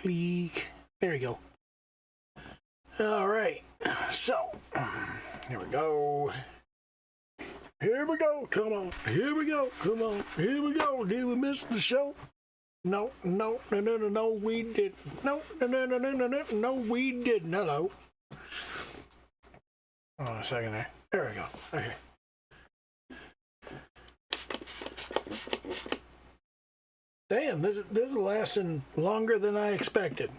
Click. There you go. All right. So, here we go. Here we go. Come on. Here we go. Come on. Here we go. Did we miss the show? No, we didn't. No, we didn't. Hello. Hold on a second there. There we go. Okay. Damn, this is lasting longer than I expected.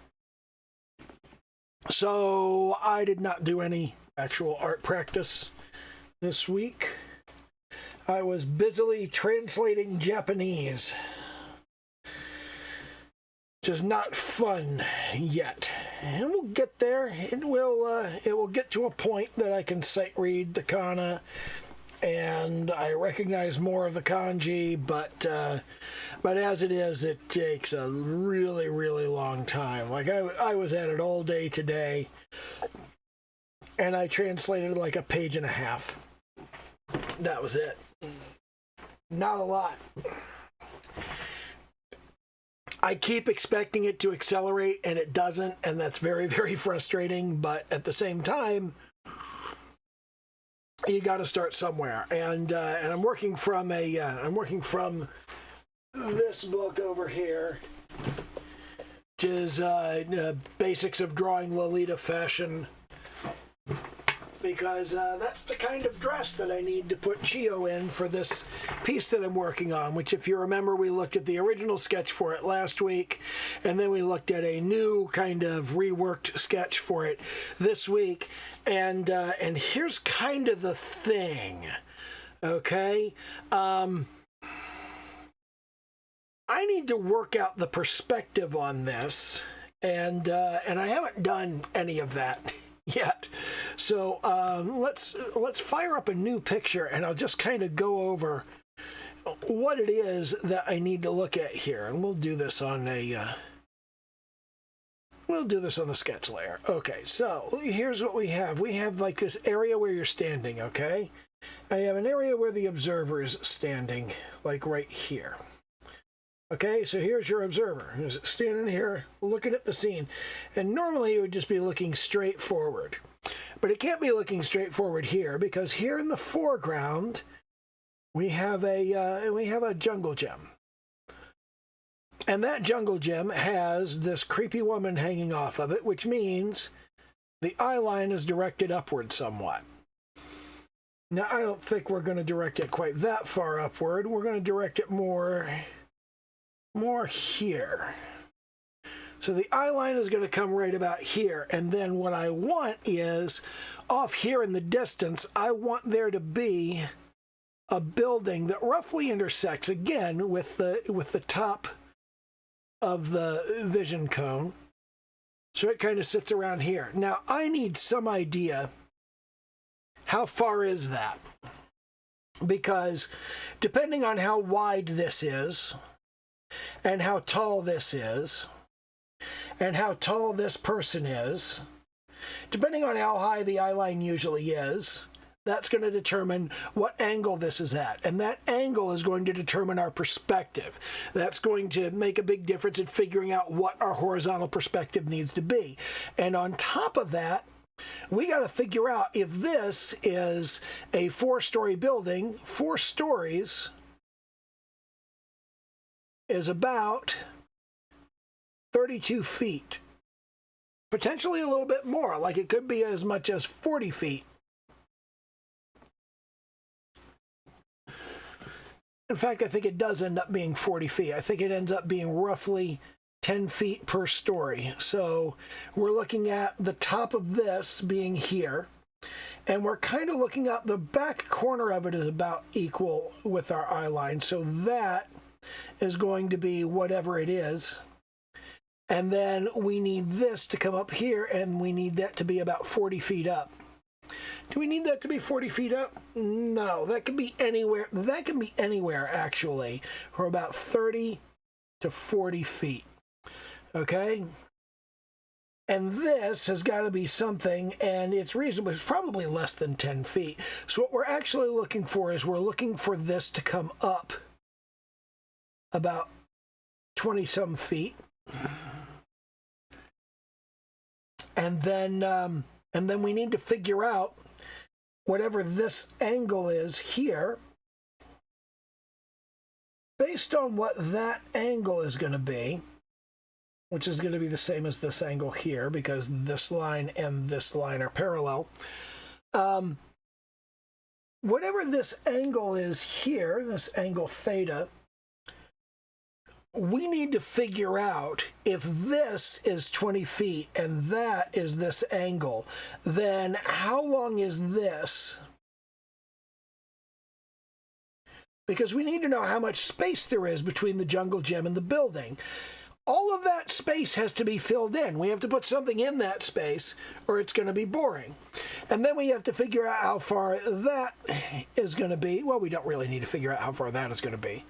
So I did not do any actual art practice this week. I was busily translating Japanese. Just not fun yet. And we'll get there. It will get to a point that I can sight read the kana and I recognize more of the kanji, but as it is, it takes a really, really long time. Like I was at it all day today, and I translated like a page and a half. That was it. Not a lot. I keep expecting it to accelerate, and it doesn't, and that's very, very frustrating. But at the same time, you got to start somewhere, and I'm working from this book over here, which is Basics of Drawing Lolita Fashion, because that's the kind of dress that I need to put Chio in for this piece that I'm working on, which, if you remember, we looked at the original sketch for it last week, and then we looked at a new kind of reworked sketch for it this week, and here's kind of the thing, okay? I need to work out the perspective on this, and I haven't done any of that yet. So let's fire up a new picture, and I'll just kind of go over what it is that I need to look at here, and we'll do this on the sketch layer. Okay, so here's what we have. We have like this area where you're standing, okay? I have an area where the observer is standing, like right here. Okay, so here's your observer, who's standing here looking at the scene. And normally it would just be looking straight forward. But it can't be looking straight forward here, because here in the foreground, we have a jungle gem. And that jungle gem has this creepy woman hanging off of it, which means the eye line is directed upward somewhat. Now, I don't think we're going to direct it quite that far upward. We're going to direct it more here. So the eye line is going to come right about here, and then what I want is off here in the distance, I want there to be a building that roughly intersects again with the top of the vision cone. So it kind of sits around here. Now I need some idea, how far is that? Because depending on how wide this is, and how tall this is, and how tall this person is, depending on how high the eye line usually is, that's going to determine what angle this is at. And that angle is going to determine our perspective. That's going to make a big difference in figuring out what our horizontal perspective needs to be. And on top of that, we got to figure out if this is a 4-story building. 4 stories is about 32 feet. Potentially a little bit more, like it could be as much as 40 feet. In fact, I think it does end up being 40 feet. I think it ends up being roughly 10 feet per story. So we're looking at the top of this being here, and we're kind of looking at the back corner of it is about equal with our eye line. So that is going to be whatever it is. And then we need this to come up here, and we need that to be about 40 feet up. Do we need that to be 40 feet up? No, that can be anywhere. That can be anywhere, actually, for about 30 to 40 feet. Okay? And this has got to be something, and it's reasonable. It's probably less than 10 feet. So what we're actually looking for is we're looking for this to come up about 20-some feet. And then we need to figure out whatever this angle is here, based on what that angle is going to be, which is going to be the same as this angle here, because this line and this line are parallel. Whatever this angle is here, this angle theta, we need to figure out if this is 20 feet and that is this angle, then how long is this? Because we need to know how much space there is between the jungle gym and the building. All of that space has to be filled in. We have to put something in that space or it's going to be boring. And then we have to figure out how far that is going to be. Well, we don't really need to figure out how far that is going to be.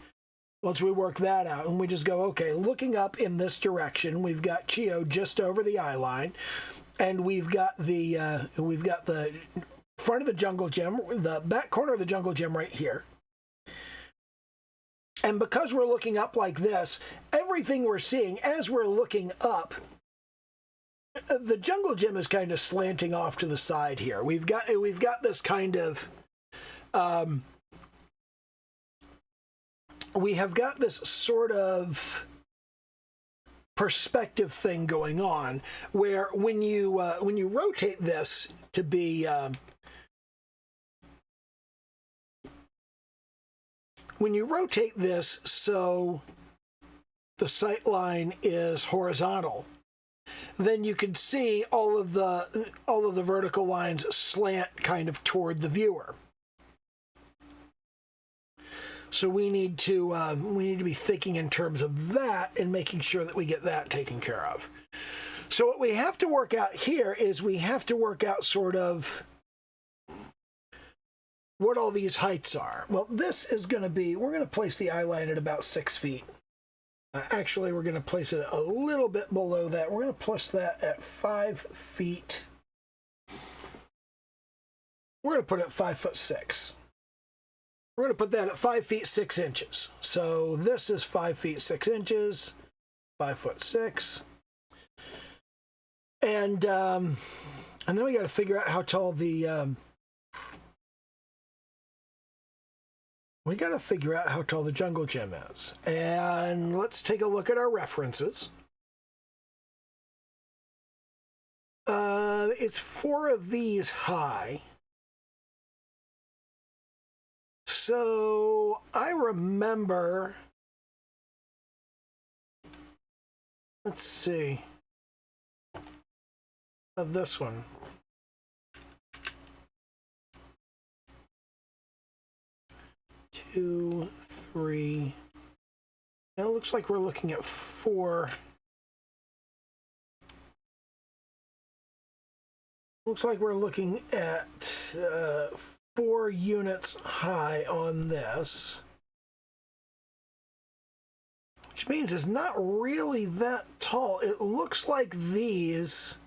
Once we work that out and we just go, okay, looking up in this direction, we've got Chio just over the eye line, and we've got the front of the jungle gym, the back corner of the jungle gym right here. And because we're looking up like this, everything we're seeing as we're looking up, the jungle gym is kind of slanting off to the side here. We've got this kind of we have got this sort of perspective thing going on, where when you rotate this to be when you rotate this so the sight line is horizontal, then you can see all of the vertical lines slant kind of toward the viewer. So we need to be thinking in terms of that and making sure that we get that taken care of. So what we have to work out here is we have to work out sort of what all these heights are. Well, this is going to be, we're going to place the eye line at about 6 feet. Actually, we're going to place it a little bit below that. We're going to place that at 5 feet. We're going to put it at 5'6". We're going to put that at 5 feet 6 inches. So this is 5 feet 6 inches, 5'6". And then we got to figure out how tall the jungle gym is. And let's take a look at our references. It's 4 of these high. So I remember, let's see, of this one. Two, three. Now it looks like we're looking at 4. Looks like we're looking at 4 units high on this, which means it's not really that tall. It looks like these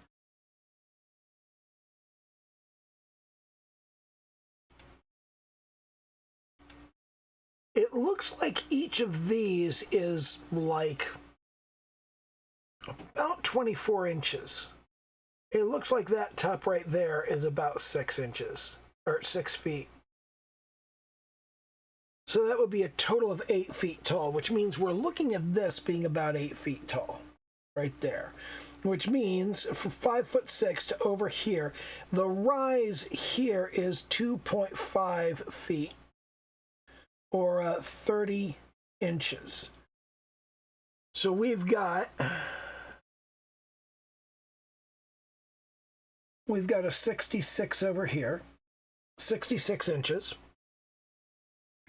each of these is like about 24 inches. It looks like that top right there is about 6 inches, or 6 feet. So that would be a total of 8 feet tall, which means we're looking at this being about 8 feet tall, right there. Which means for 5'6" to over here, the rise here is 2.5 feet, or 30 inches. So we've got a 66 over here, 66 inches.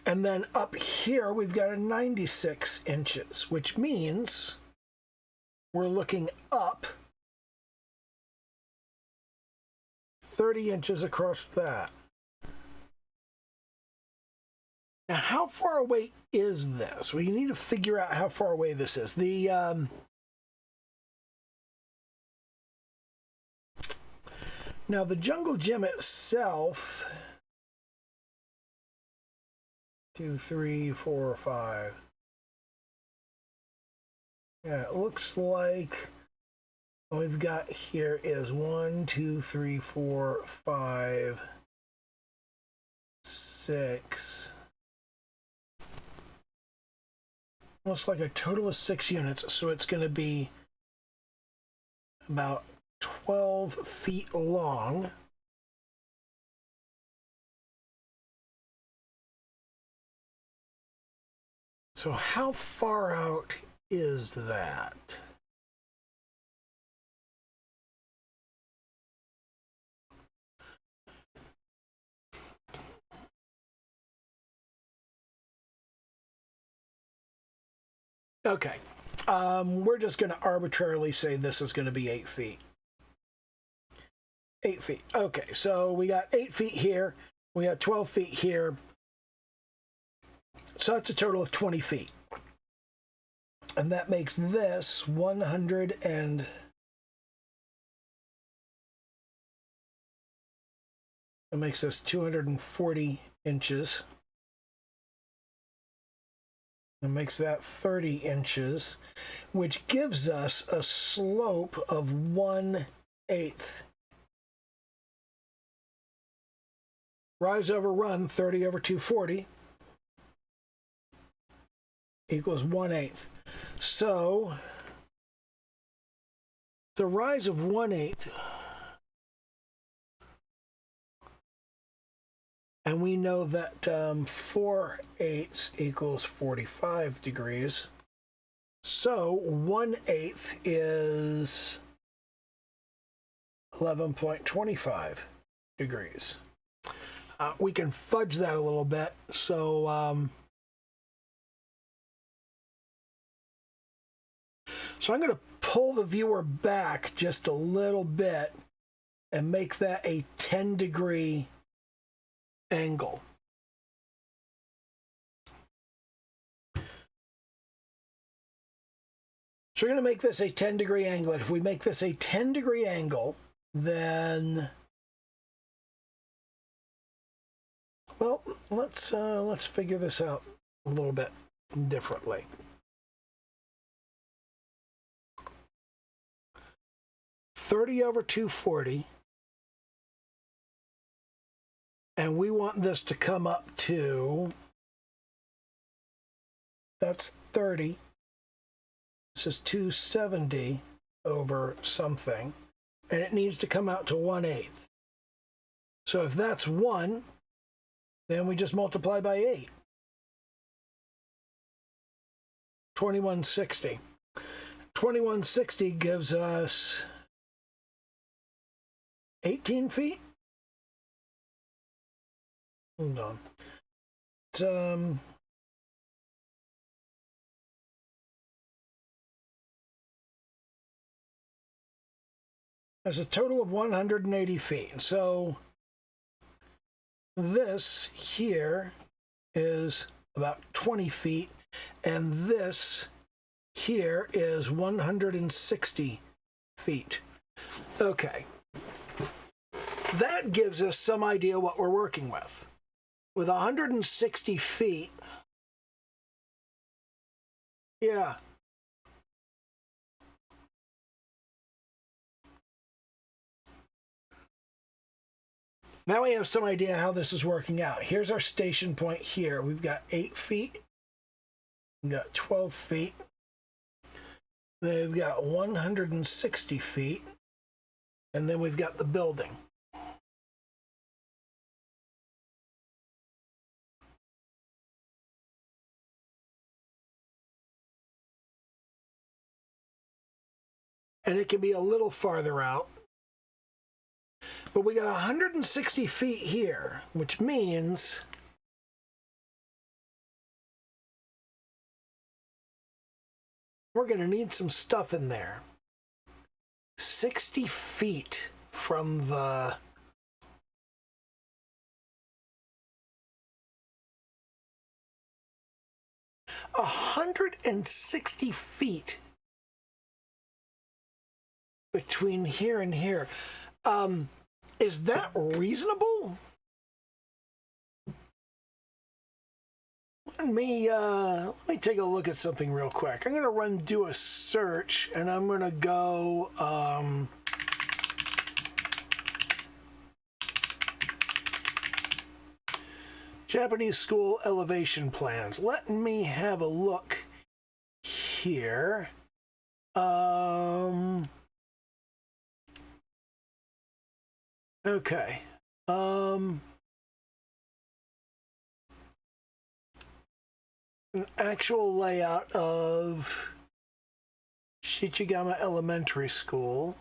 And then up here, we've got a 96 inches, which means we're looking up 30 inches across that. Now, how far away is this? We need to figure out how far away this is. Now, the jungle gym itself, 2, 3, 4, 5. Yeah, it looks like what we've got here is 1, 2, 3, 4, 5, 6. Looks like a total of 6 units, so it's going to be about 12 feet long. So how far out is that? Okay, we're just going to arbitrarily say this is going to be 8 feet. 8 feet. Okay, so we got 8 feet here. We got 12 feet here. So that's a total of 20 feet. And that makes this 100 and... It makes this 240 inches. It makes that 30 inches, which gives us a slope of 1/8. Rise over run, 30 over 240 equals 1/8. So the rise of 1/8, and we know that 4/8 equals 45 degrees. So 1/8 is 11.25 degrees. We can fudge that a little bit. So I'm going to pull the viewer back just a little bit and make that a 10-degree angle. So we're going to make this a 10-degree angle. If we make this a 10-degree angle, then, well, let's figure this out a little bit differently. $30 over 240, and we want this to come up to, that's 30. This is 270 over something, and it needs to come out to 1/8. So if that's 1, then we just multiply by 8. 2160. 2160 gives us 18 feet? Hold on. It's, has a total of 180 feet. So this here is about 20 feet, and this here is 160 feet. Okay. That gives us some idea what we're working with. With 160 feet, yeah. Now we have some idea how this is working out. Here's our station point here. We've got 8 feet. We've got 12 feet. Then we've got 160 feet. And then we've got the building. And it can be a little farther out. But we got 160 feet here, which means we're going to need some stuff in there. 60 feet from the 160 feet between here and here. Is that reasonable? let me take a look at something real quick. I'm going to do a search, and I'm going to go Japanese school elevation plans. Let me have a look here. Okay. An actual layout of Shichigama Elementary School.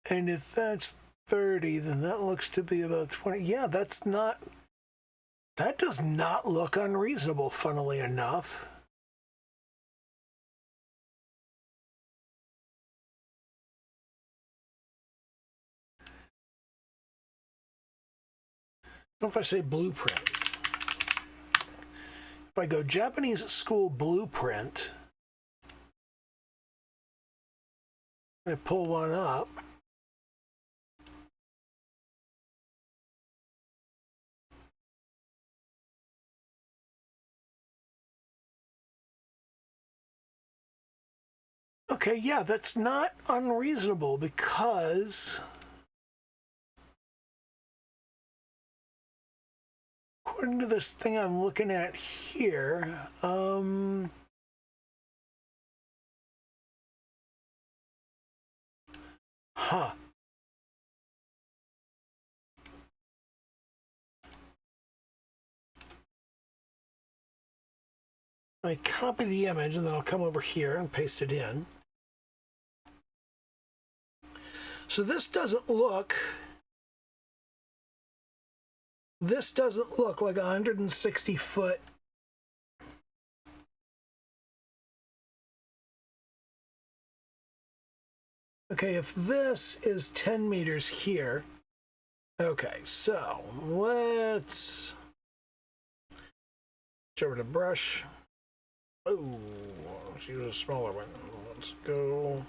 And if that's 30, then that looks to be about 20. Yeah, that does not look unreasonable, funnily enough. What if I say blueprint? If I go Japanese school blueprint, I pull one up. Okay, yeah, that's not unreasonable because according to this thing I'm looking at here, I copy the image and then I'll come over here and paste it in. So this doesn't look like 160 foot. Okay, if this is 10 meters here, okay, so let's go over to brush. Oh, let's use a smaller one. Let's go.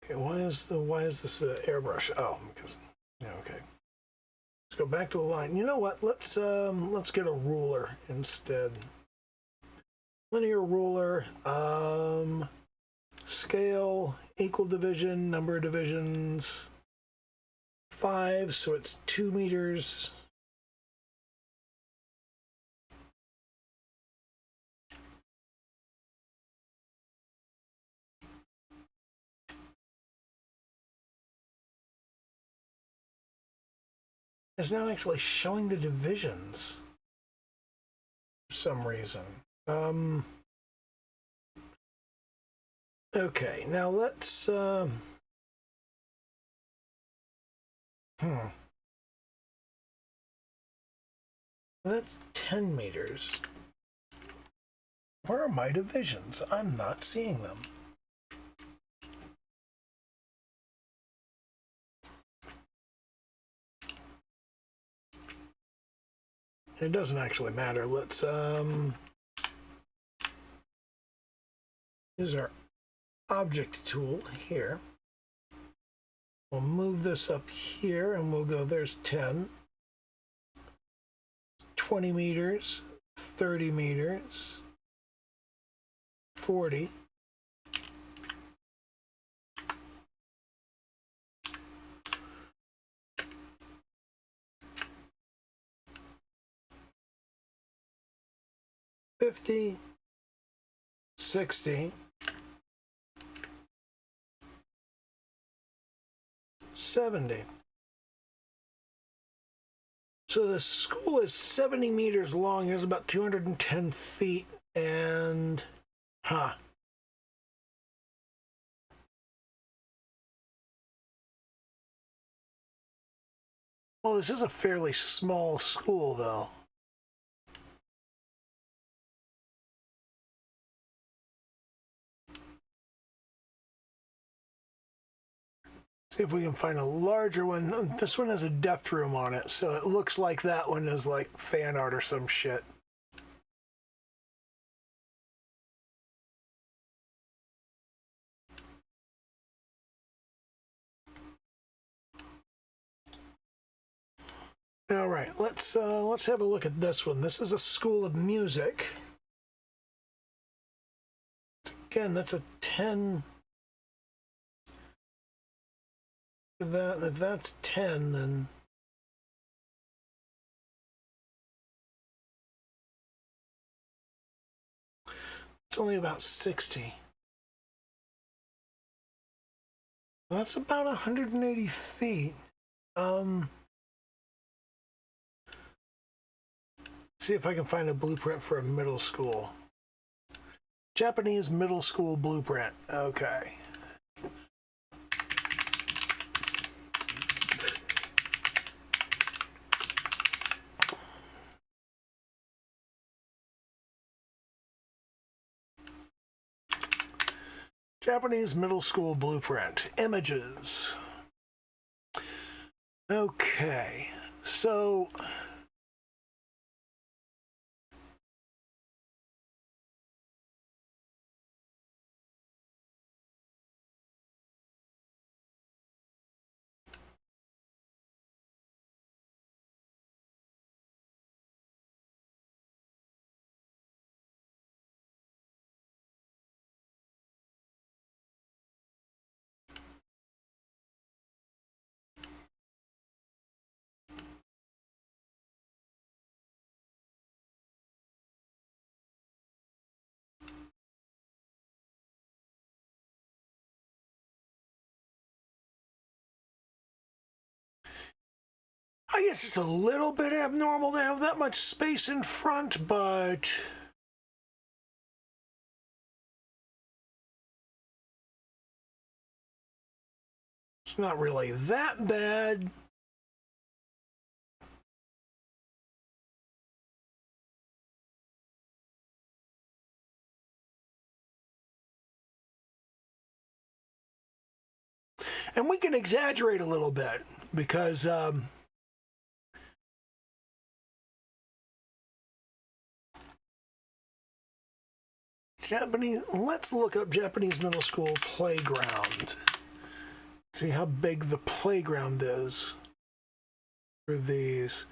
Okay, why is this airbrush? Oh, because yeah, okay. Let's go back to the line. You know what? Let's get a ruler instead. Linear ruler, scale, equal division, number of divisions, 5, so it's 2 meters. It's not actually showing the divisions for some reason. Okay, now let's that's 10 meters. Where are my divisions? I'm not seeing them. It doesn't actually matter. Let's use our object tool here. We'll move this up here and we'll go, there's 10, 20 meters, 30 meters, 40. $50, $60, $70. So the school is 70 meters long. It's about 210 feet. And, well, this is a fairly small school, though. See if we can find a larger one. This one has a death room on it, so it looks like that one is like fan art or some shit. All right, let's have a look at this one. This is a school of music. Again, that's a 10. If that's 10, then it's only about 60. That's about 180 feet. See if I can find a blueprint for a middle school. Japanese middle school blueprint. Okay. Japanese middle school blueprint. Images. Okay. So I guess it's a little bit abnormal to have that much space in front, but it's not really that bad. And we can exaggerate a little bit because let's look up Japanese middle school playground. See how big the playground is for these.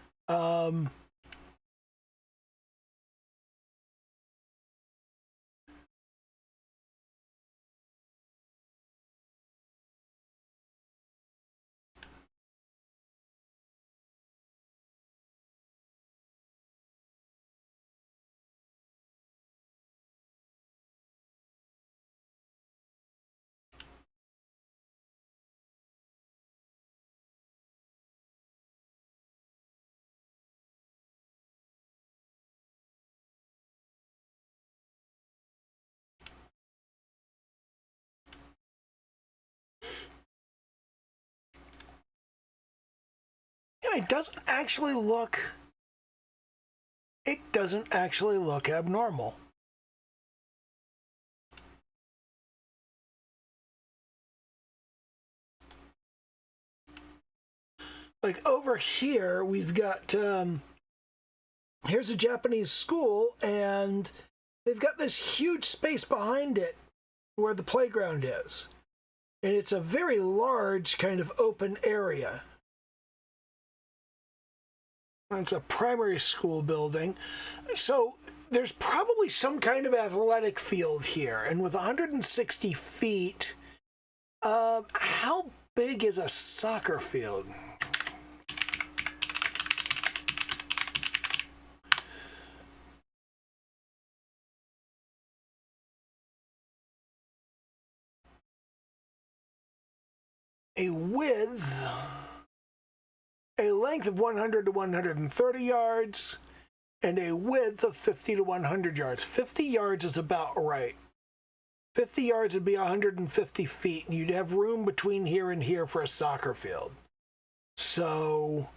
And it doesn't actually look abnormal. Like over here, we've got, here's a Japanese school, and they've got this huge space behind it where the playground is. And it's a very large kind of open area. It's a primary school building. So there's probably some kind of athletic field here. And with 160 feet, how big is a soccer field? A length of 100 to 130 yards, and a width of 50 to 100 yards. 50 yards is about right. 50 yards would be 150 feet, and you'd have room between here and here for a soccer field. So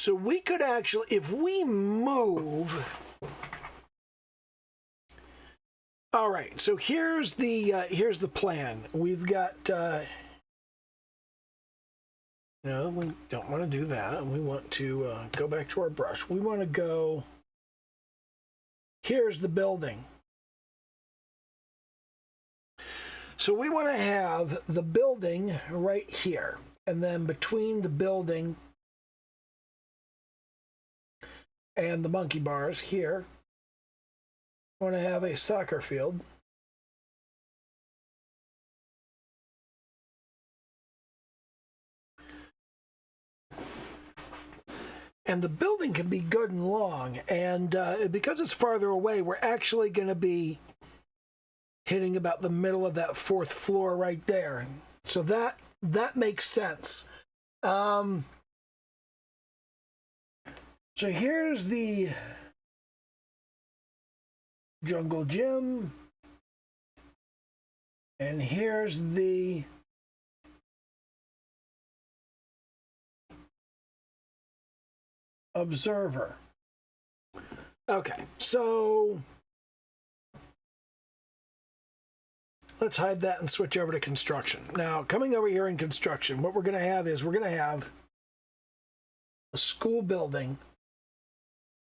So we could actually, if we move. All right, so here's the plan. We've got no, we don't want to do that. We want to go back to our brush. We want to go. Here's the building. So we want to have the building right here, and then between the building and the monkey bars here, we want to have a soccer field. And the building can be good and long, and because it's farther away, we're actually going to be hitting about the middle of that fourth floor right there. So that makes sense. So here's the jungle gym, and here's the observer. Okay, so let's hide that and switch over to construction. Now, coming over here in construction, what we're going to have is we're going to have a school building.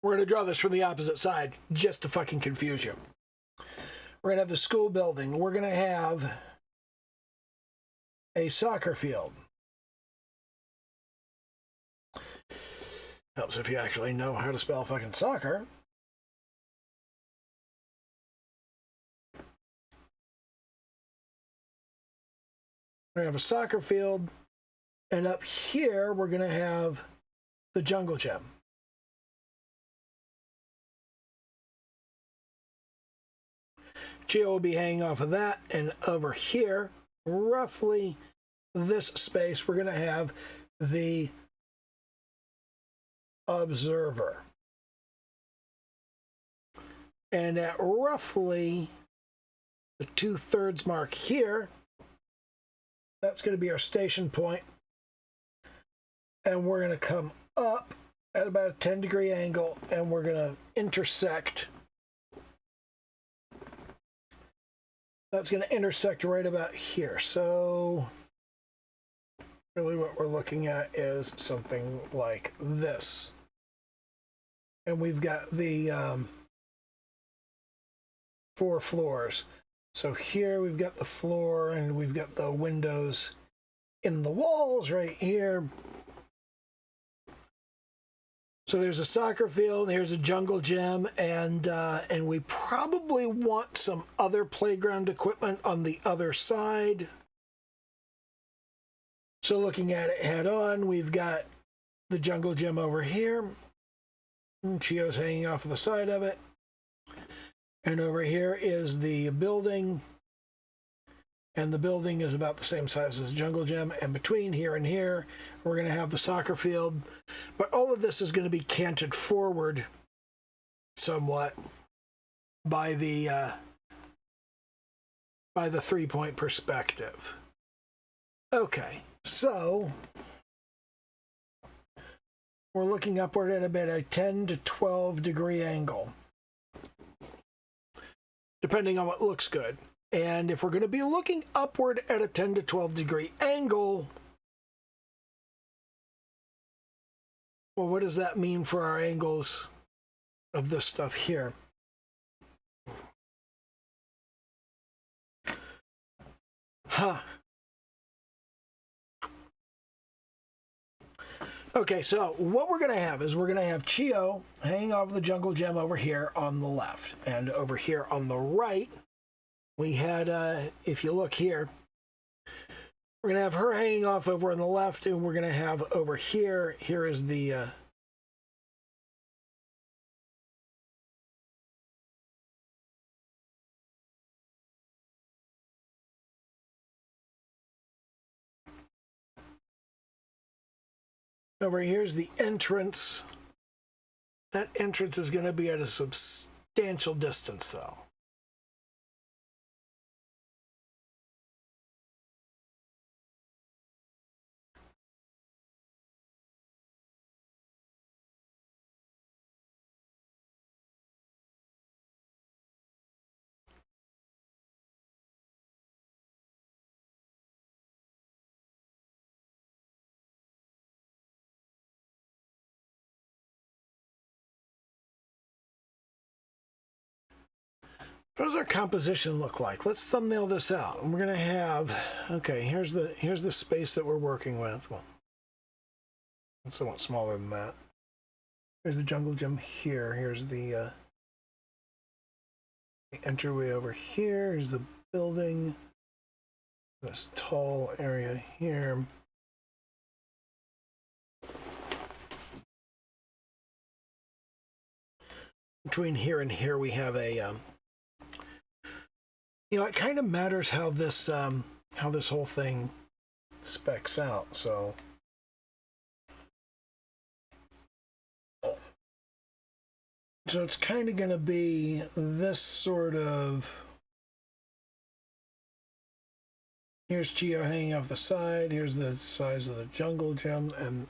We're going to draw this from the opposite side just to fucking confuse you. We're going to have the school building. We're going to have a soccer field. Helps if you actually know how to spell fucking soccer. We're going to have a soccer field, and up here we're going to have the jungle gym. Geo will be hanging off of that, and over here, roughly this space, we're going to have the observer. And at roughly the 2/3 mark here, that's going to be our station point. And we're going to come up at about a 10-degree angle, and we're going to intersect. That's going to intersect right about here. So really what we're looking at is something like this. And we've got the 4 floors. So here we've got the floor, and we've got the windows in the walls right here. So there's a soccer field, here's a jungle gym, and we probably want some other playground equipment on the other side. So looking at it head on, we've got the jungle gym over here. Chio's hanging off of the side of it. And over here is the building. And the building is about the same size as the jungle gym. And between here and here, we're going to have the soccer field. But all of this is going to be canted forward somewhat by the 3-point perspective. Okay, so we're looking upward at about a 10 to 12 degree angle, depending on what looks good. And if we're going to be looking upward at a 10 to 12 degree angle, well, what does that mean for our angles of this stuff here? Huh. Okay, so what we're going to have is we're going to have Chio hanging off the jungle gem over here on the left. And over here on the right, we had, if you look here, we're going to have her hanging off over on the left, and we're going to have over here, here is the... over here's the entrance. That entrance is going to be at a substantial distance, though. What does our composition look like? Let's thumbnail this out. And we're going to have, okay, here's the space that we're working with. Well, it's somewhat smaller than that. Here's the jungle gym here. Here's the entryway over here. Here's the building. This tall area here. Between here and here, we have a, you know, it kind of matters how this whole thing specs out. So it's kind of going to be this sort of. Here's Chio hanging off the side. Here's the size of the jungle gym, and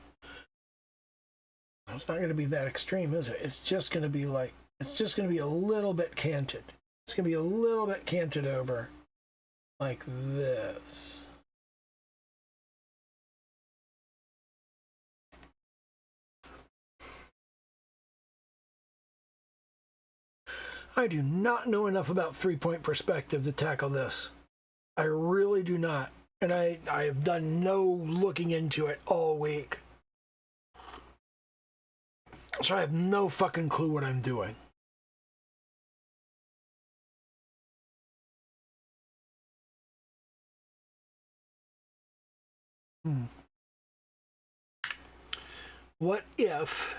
it's not going to be that extreme, is it? It's just going to be like, it's just going to be a little bit canted. It's going to be a little bit canted over like this. I do not know enough about three-point perspective to tackle this. I really do not. And I have done no looking into it all week. So I have no fucking clue what I'm doing. What if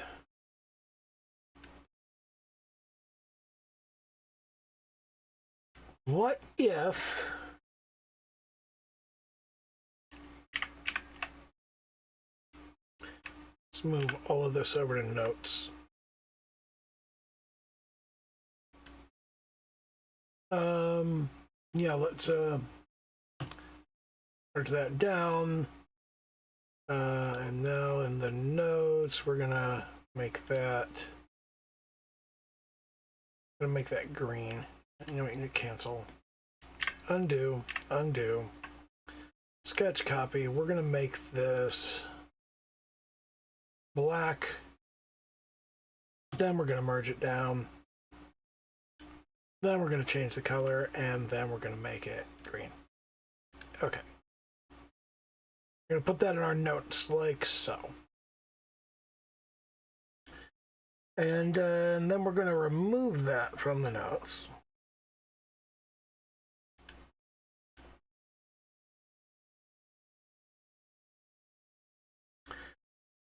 let's move all of this over to notes. Yeah, let's merge that down. And now in the notes, we're gonna make that. I'm gonna make that green. You know what? You need to cancel. Undo. Undo. Sketch copy. We're gonna make this black. Then we're gonna merge it down. Then we're gonna change the color, and then we're gonna make it green. Okay. We're going to put that in our notes like so. And then we're going to remove that from the notes.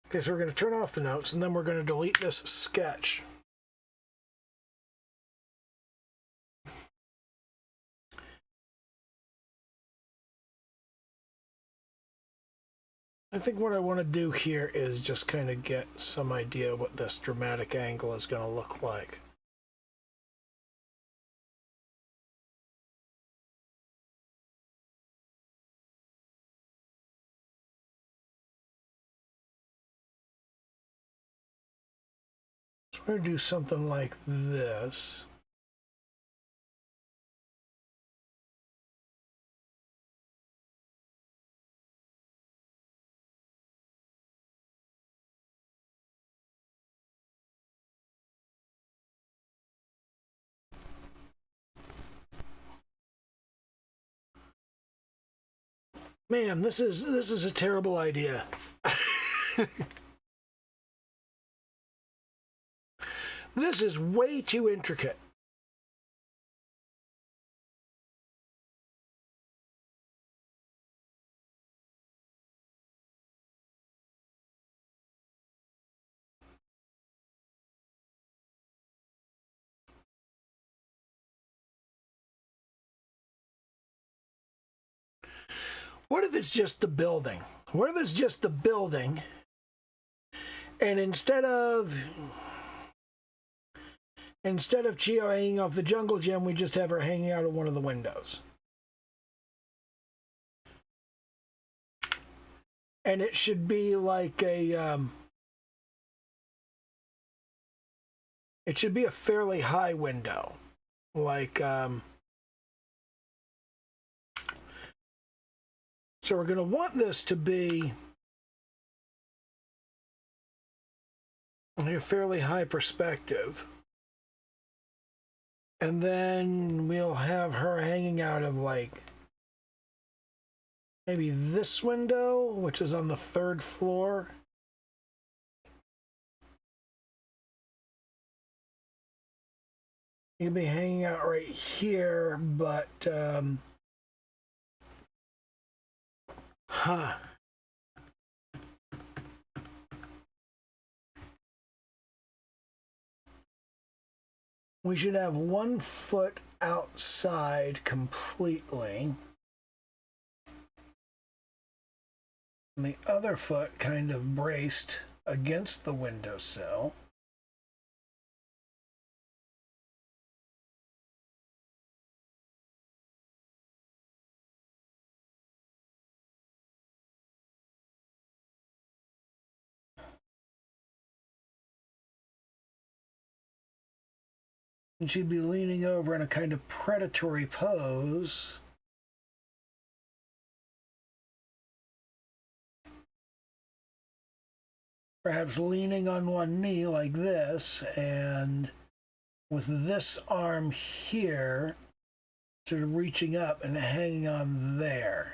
Okay, so we're going to turn off the notes, and then we're going to delete this sketch. I think what I want to do here is just kind of get some idea what this dramatic angle is going to look like. So we're going to do something like this. Man, this is a terrible idea. This is way too intricate. What if it's just the building? What if it's just the building, and instead of Chio hanging off the jungle gym, we just have her hanging out of one of the windows? And it should be like a, it should be a fairly high window. Like, so we're going to want this to be a fairly high perspective. And then we'll have her hanging out of like maybe this window, which is on the 3rd floor. You'll be hanging out right here, but we should have 1 foot outside completely. And the other foot kind of braced against the windowsill. And she'd be leaning over in a kind of predatory pose. Perhaps leaning on one knee like this, and with this arm here, sort of reaching up and hanging on there.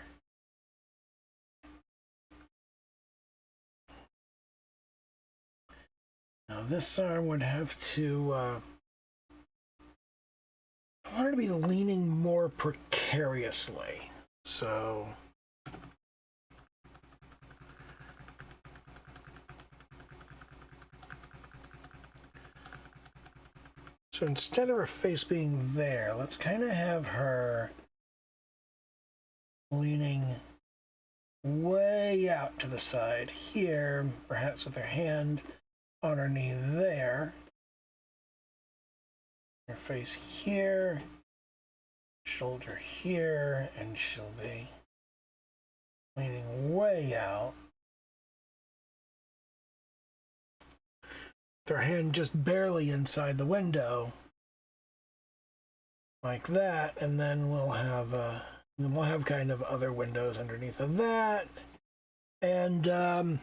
Now this arm would have to, I want her to be leaning more precariously. So instead of her face being there, let's kind of have her leaning way out to the side here, perhaps with her hand on her knee there. Her face here, shoulder here, and she'll be leaning way out. With her hand just barely inside the window, like that, and then we'll have kind of other windows underneath of that, and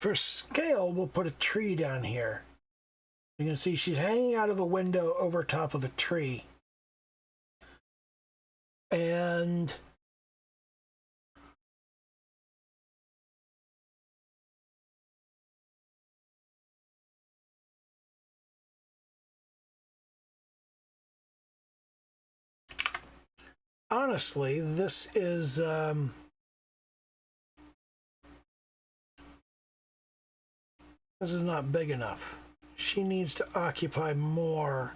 for scale, we'll put a tree down here. You can see she's hanging out of a window over top of a tree. And honestly, this is not big enough. She needs to occupy more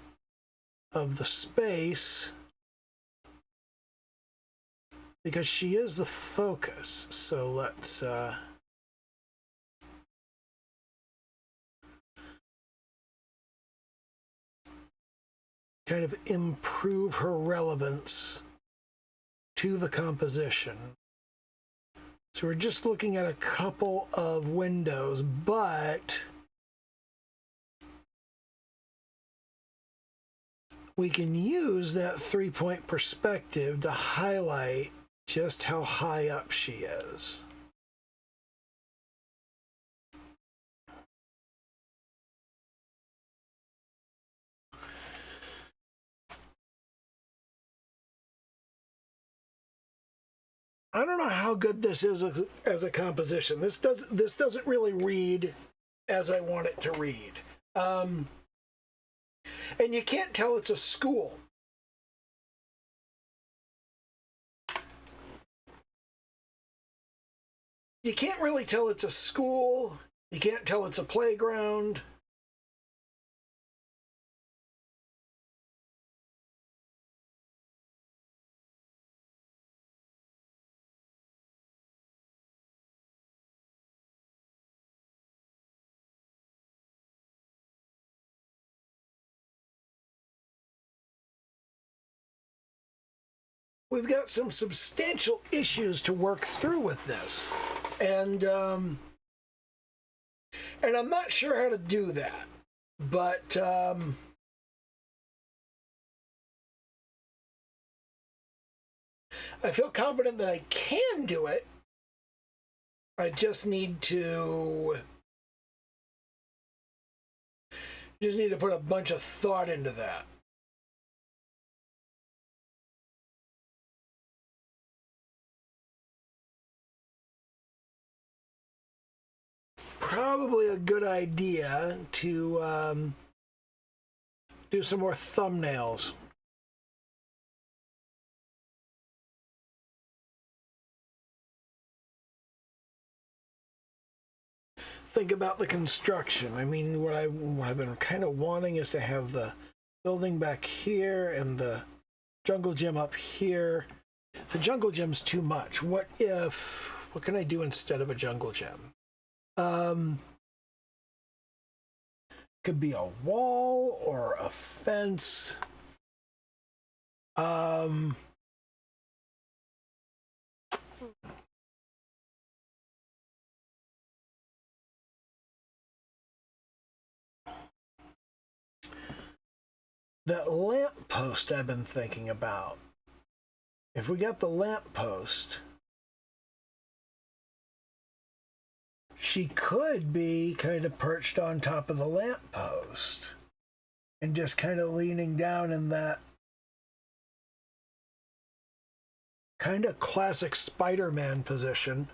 of the space because she is the focus. So let's kind of improve her relevance to the composition. So we're just looking at a couple of windows, but we can use that 3-point perspective to highlight just how high up she is. I don't know how good this is as a composition. This doesn't really read as I want it to read. And you can't tell it's a school. You can't really tell it's a school. You can't tell it's a playground. We've got some substantial issues to work through with this. And I'm not sure how to do that. But I feel confident that I can do it. I just need to put a bunch of thought into that. Probably a good idea to do some more thumbnails. Think about the construction. I mean, what I've been kind of wanting is to have the building back here and the jungle gym up here. The jungle gym's too much. What can I do instead of a jungle gym? Could be a wall or a fence. That lamp post I've been thinking about. If we got the lamp post, she could be kind of perched on top of the lamp post and just kind of leaning down in that kind of classic Spider-Man position.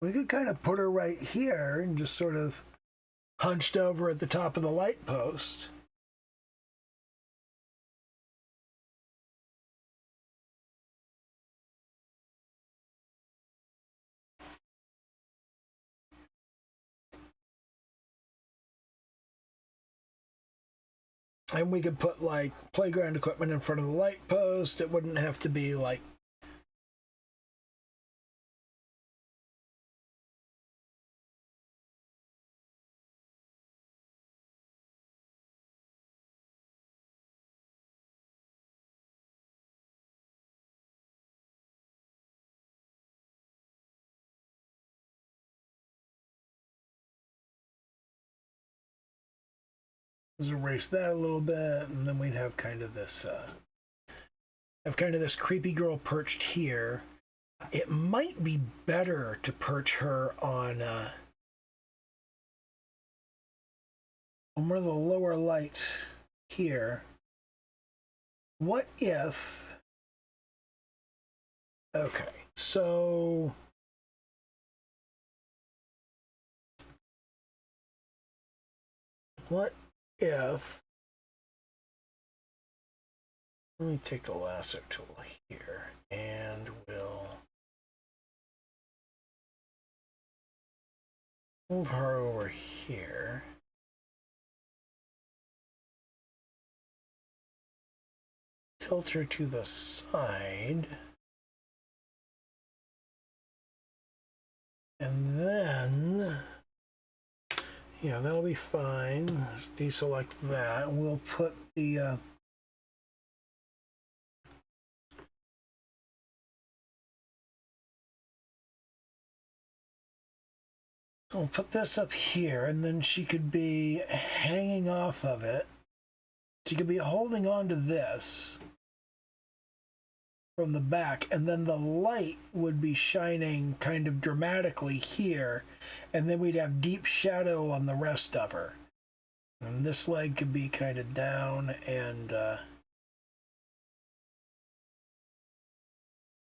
We could kind of put her right here and just sort of hunched over at the top of the light post. And we could put like playground equipment in front of the light post. It wouldn't have to be like let's erase that a little bit, and then we'd have kind of this creepy girl perched here. It might be better to perch her on one of the lower lights here. What if? Okay, so what if? Let me take the lasso tool here, and we'll move her over here. Tilt her to the side. And then, yeah, that'll be fine. Let's deselect that, and we'll put the I'll put this up here, and then she could be hanging off of it. She could be holding on to this from the back, and then the light would be shining kind of dramatically here, and then we'd have deep shadow on the rest of her. And this leg could be kind of down, and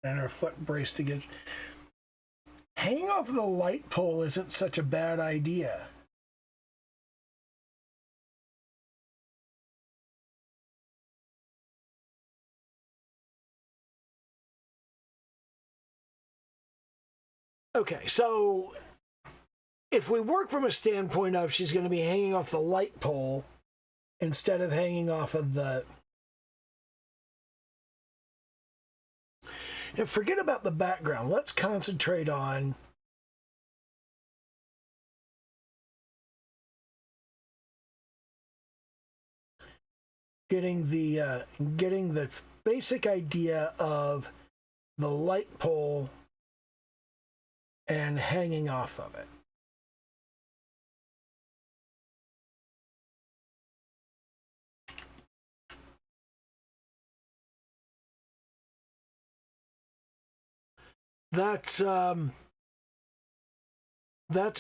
her foot braced against. Hanging off the light pole isn't such a bad idea. Okay, so if we work from a standpoint of she's going to be hanging off the light pole instead of hanging off of the... And forget about the background. Let's concentrate on getting the basic idea of the light pole and hanging off of it. That's an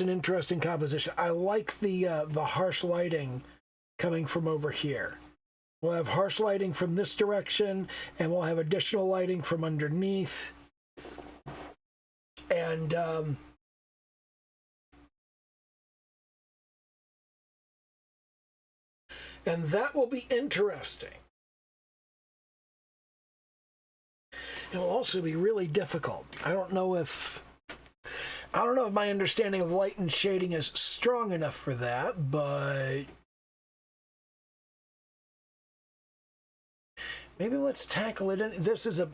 interesting composition. I like the harsh lighting coming from over here. We'll have harsh lighting from this direction, and we'll have additional lighting from underneath. And that will be interesting. It will also be really difficult. I don't know if my understanding of light and shading is strong enough for that, but maybe let's tackle it. This is a...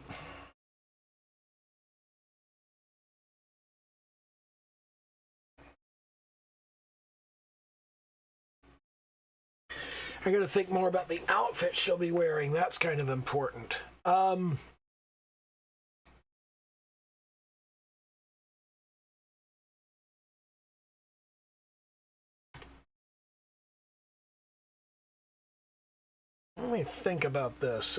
I got to think more about the outfit she'll be wearing. That's kind of important. Let me think about this.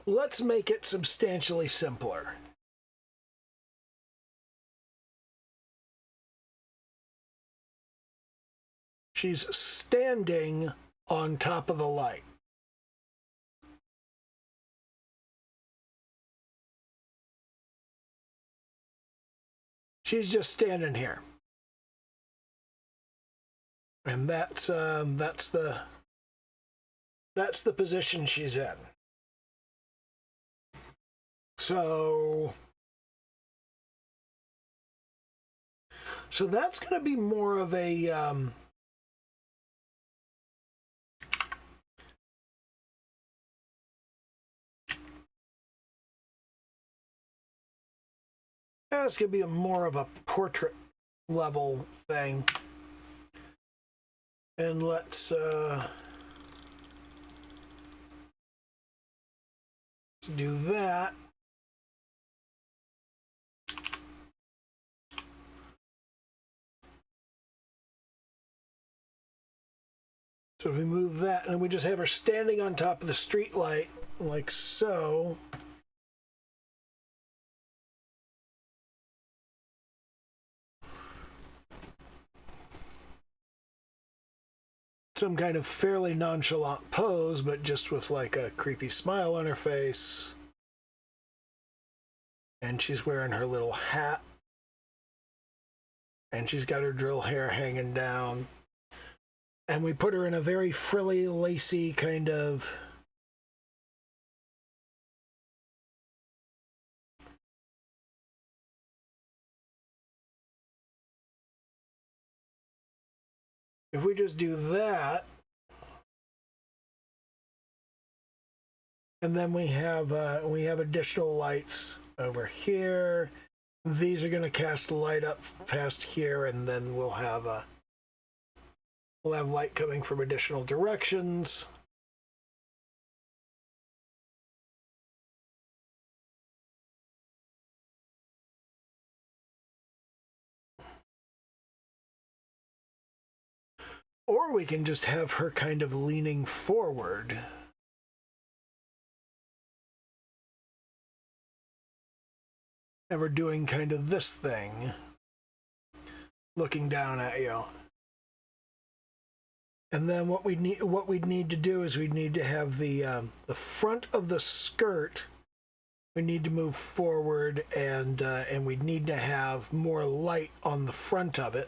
Let's make it substantially simpler. She's standing on top of the light. She's just standing here. And that's the position she's in. So that's going to be more of a that's going to be more of a portrait level thing. And let's do that. So if we move that, and we just have her standing on top of the street light, like so. Some kind of fairly nonchalant pose, but just with like a creepy smile on her face. And she's wearing her little hat. And she's got her drill hair hanging down. And we put her in a very frilly, lacy kind of... If we just do that, and then we have additional lights over here. These are going to cast light up past here, and then we'll have light coming from additional directions. Or we can just have her kind of leaning forward. And we're doing kind of this thing, looking down at you. And then what we'd need to do is we'd need to have the front of the skirt. We need to move forward, and we'd need to have more light on the front of it.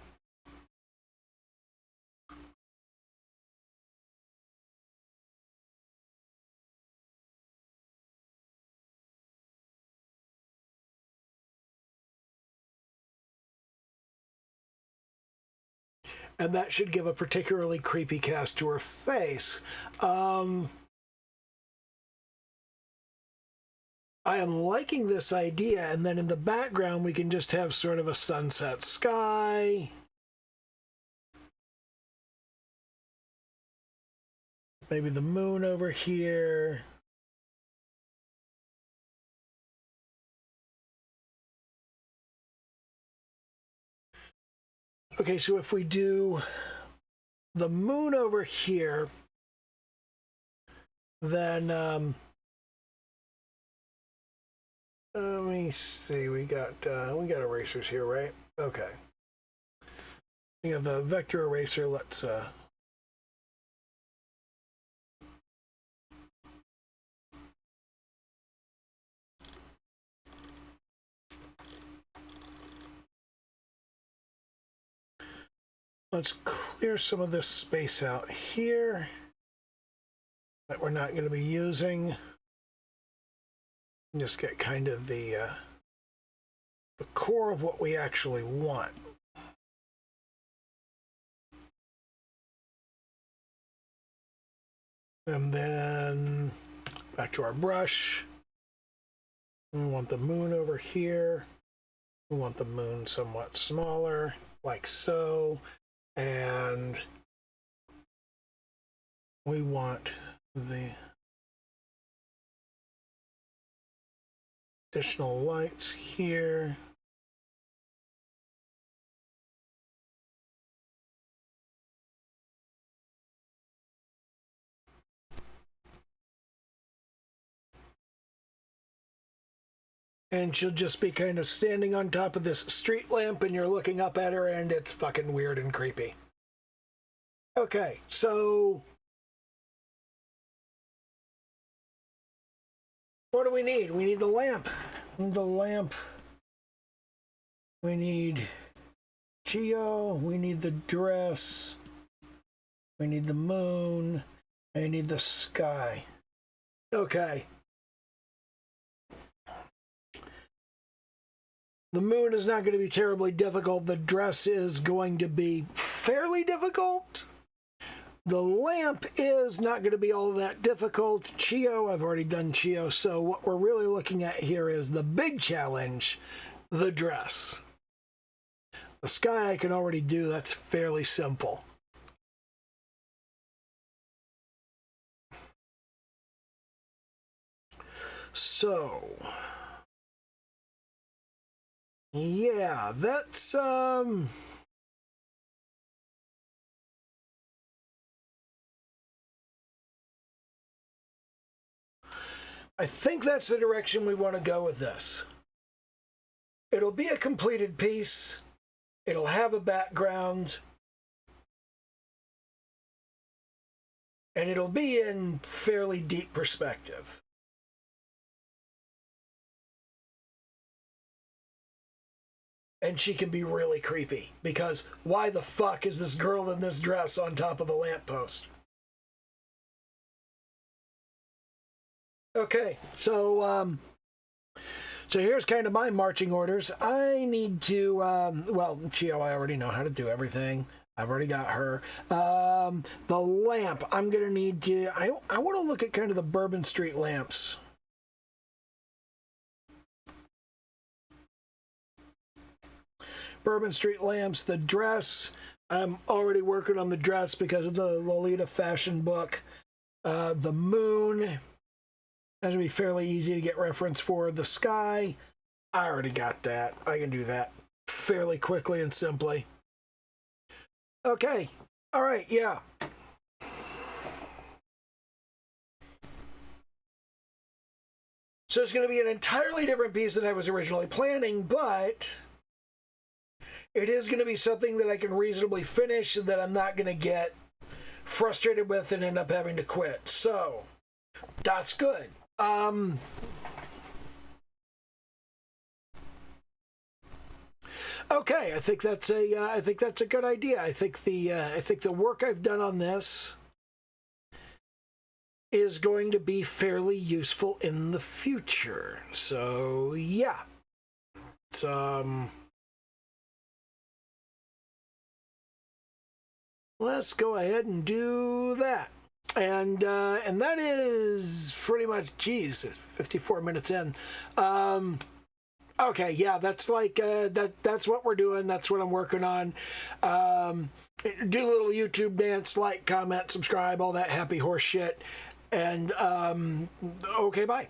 And that should give a particularly creepy cast to her face. I am liking this idea, and then in the background we can just have sort of a sunset sky. Maybe the moon over here. Okay, so if we do the moon over here, then let me see. We got erasers here, right? Okay. We have the vector eraser. Let's clear some of this space out here that we're not going to be using. Just get kind of the core of what we actually want. And then back to our brush. We want the moon over here. We want the moon somewhat smaller, like so. And we want the additional lights here. And she'll just be kind of standing on top of this street lamp and you're looking up at her and it's fucking weird and creepy. Okay, so what do we need? We need the lamp. We need the lamp. We need Geo. We need the dress. We need the moon. I need the sky. Okay. The moon is not going to be terribly difficult. The dress is going to be fairly difficult. The lamp is not going to be all that difficult. Chio, I've already done Chio. So what we're really looking at here is the big challenge, the dress. The sky I can already do. That's fairly simple. So, yeah, that's, I think that's the direction we want to go with this. It'll be a completed piece. It'll have a background. And it'll be in fairly deep perspective. And she can be really creepy because why the fuck is this girl in this dress on top of a lamppost? Okay, so here's kind of my marching orders. I need to, well, Chio, I already know how to do everything. I've already got her. The lamp, I'm going to need to, I want to look at kind of the Bourbon Street lamps. Bourbon Street lamps, the dress. I'm already working on the dress because of the Lolita fashion book. The moon. That's going to be fairly easy to get reference for. The sky. I already got that. I can do that fairly quickly and simply. Okay. All right. Yeah. So it's going to be an entirely different piece than I was originally planning, but it is going to be something that I can reasonably finish and that I'm not going to get frustrated with and end up having to quit. So that's good. Okay, I think that's a good idea. I think the work I've done on this is going to be fairly useful in the future. So yeah, it's let's go ahead and do that. And that is pretty much, geez, 54 minutes in. Okay, yeah, that's like that's what we're doing. That's what I'm working on. Do a little YouTube dance, like, comment, subscribe, all that happy horse shit. And okay, bye.